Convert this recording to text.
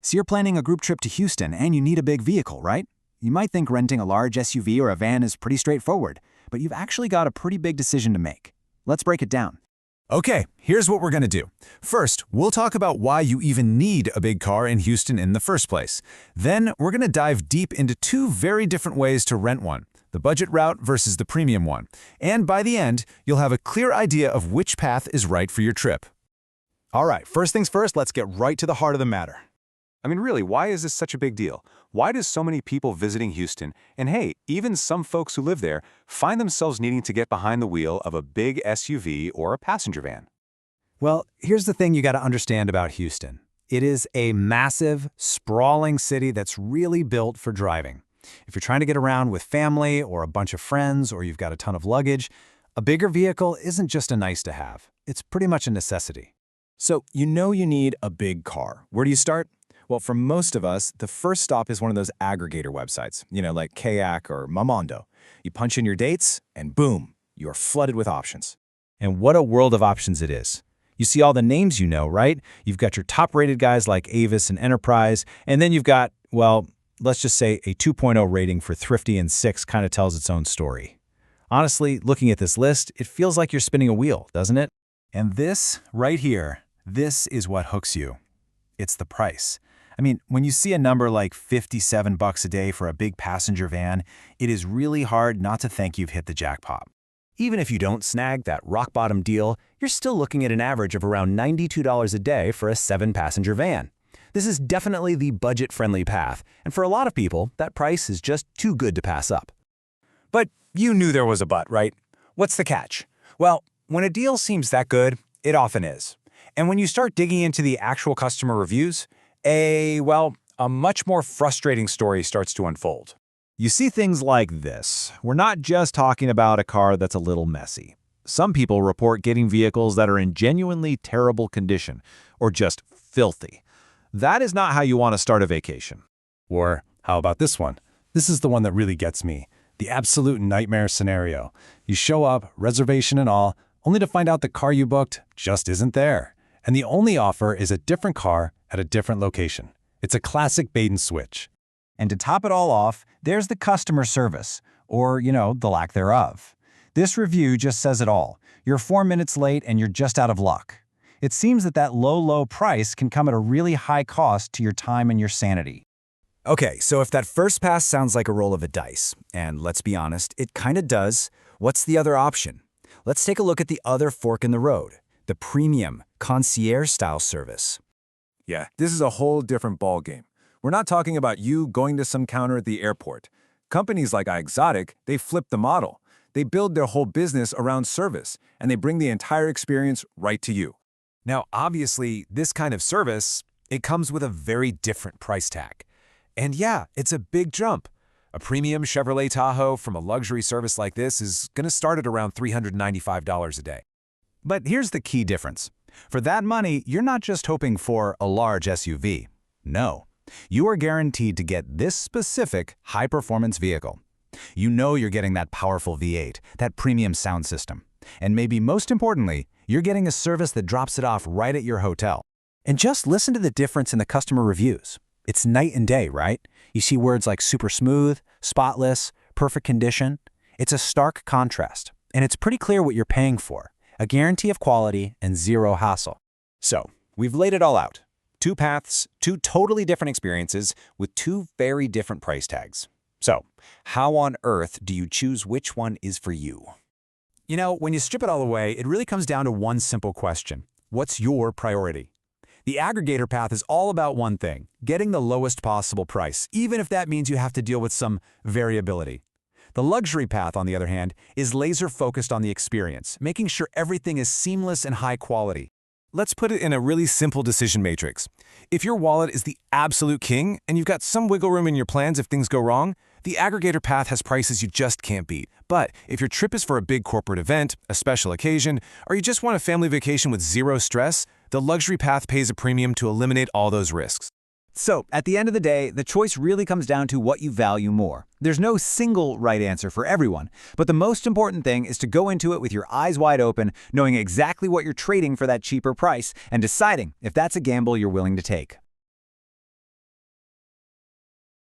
So you're planning a group trip to Houston and you need a big vehicle, right? You might think renting a large SUV or a van is pretty straightforward, but you've actually got a pretty big decision to make. Let's break it down. Okay, here's what we're going to do. First, we'll talk about why you even need a big car in Houston in the first place. Then, we're going to dive deep into two very different ways to rent one, the budget route versus the premium one. And by the end, you'll have a clear idea of which path is right for your trip. All right, first things first, let's get right to the heart of the matter. I mean, really, why is this such a big deal? Why do so many people visiting Houston, and hey, even some folks who live there, find themselves needing to get behind the wheel of a big SUV or a passenger van? Well, here's the thing you got to understand about Houston. It is a massive, sprawling city that's really built for driving. If you're trying to get around with family or a bunch of friends or you've got a ton of luggage, a bigger vehicle isn't just a nice to have. It's pretty much a necessity. So, you know you need a big car. Where do you start? Well, for most of us, the first stop is one of those aggregator websites, like Kayak or Momondo. You punch in your dates, and boom, you're flooded with options. And what a world of options it is. You see all the names you know, right? You've got your top-rated guys like Avis and Enterprise, and then you've got, well, let's just say a 2.0 rating for Thrifty and 6 kind of tells its own story. Honestly, looking at this list, it feels like you're spinning a wheel, doesn't it? And this, right here, this is what hooks you. It's the price. I mean, when you see a number like $57 a day for a big passenger van, it is really hard not to think you've hit the jackpot. Even if you don't snag that rock-bottom deal, you're still looking at an average of around $92 a day for a 7-passenger van. This is definitely the budget-friendly path, and for a lot of people, that price is just too good to pass up. But you knew there was a but, right? What's the catch? Well, when a deal seems that good, it often is. And when you start digging into the actual customer reviews, a much more frustrating story starts to unfold. You see things like this. We're not just talking about a car that's a little messy. Some people report getting vehicles that are in genuinely terrible condition or just filthy. That is not how you want to start a vacation. Or how about this one? This is the one that really gets me. The absolute nightmare scenario. You show up, reservation and all, only to find out the car you booked just isn't there. And the only offer is a different car at a different location. It's a classic bait and switch. And to top it all off, there's the customer service, or, the lack thereof. This review just says it all. You're 4 minutes late and you're just out of luck. It seems that low price can come at a really high cost to your time and your sanity. Okay, so if that first pass sounds like a roll of a dice, and let's be honest, it kind of does, what's the other option? Let's take a look at the other fork in the road, the premium, concierge-style service. Yeah, this is a whole different ballgame. We're not talking about you going to some counter at the airport. Companies like iExotic, they flip the model. They build their whole business around service, and they bring the entire experience right to you. Now, obviously, this kind of service, it comes with a very different price tag. And yeah, it's a big jump. A premium Chevrolet Tahoe from a luxury service like this is going to start at around $395 a day. But here's the key difference. For that money, you're not just hoping for a large SUV. No, you are guaranteed to get this specific high-performance vehicle. You know you're getting that powerful V8, that premium sound system. And maybe most importantly, you're getting a service that drops it off right at your hotel. And just listen to the difference in the customer reviews. It's night and day, right? You see words like super smooth, spotless, perfect condition. It's a stark contrast, and it's pretty clear what you're paying for. A guarantee of quality and zero hassle. So, we've laid it all out. 2 paths, 2 totally different experiences with 2 very different price tags. So, how on earth do you choose which one is for you? When you strip it all away, it really comes down to one simple question. What's your priority? The aggregator path is all about one thing, getting the lowest possible price, even if that means you have to deal with some variability. The luxury path, on the other hand, is laser-focused on the experience, making sure everything is seamless and high quality. Let's put it in a really simple decision matrix. If your wallet is the absolute king and you've got some wiggle room in your plans if things go wrong, the aggregator path has prices you just can't beat. But if your trip is for a big corporate event, a special occasion, or you just want a family vacation with zero stress, the luxury path pays a premium to eliminate all those risks. So, at the end of the day, the choice really comes down to what you value more. There's no single right answer for everyone, but the most important thing is to go into it with your eyes wide open, knowing exactly what you're trading for that cheaper price, and deciding if that's a gamble you're willing to take.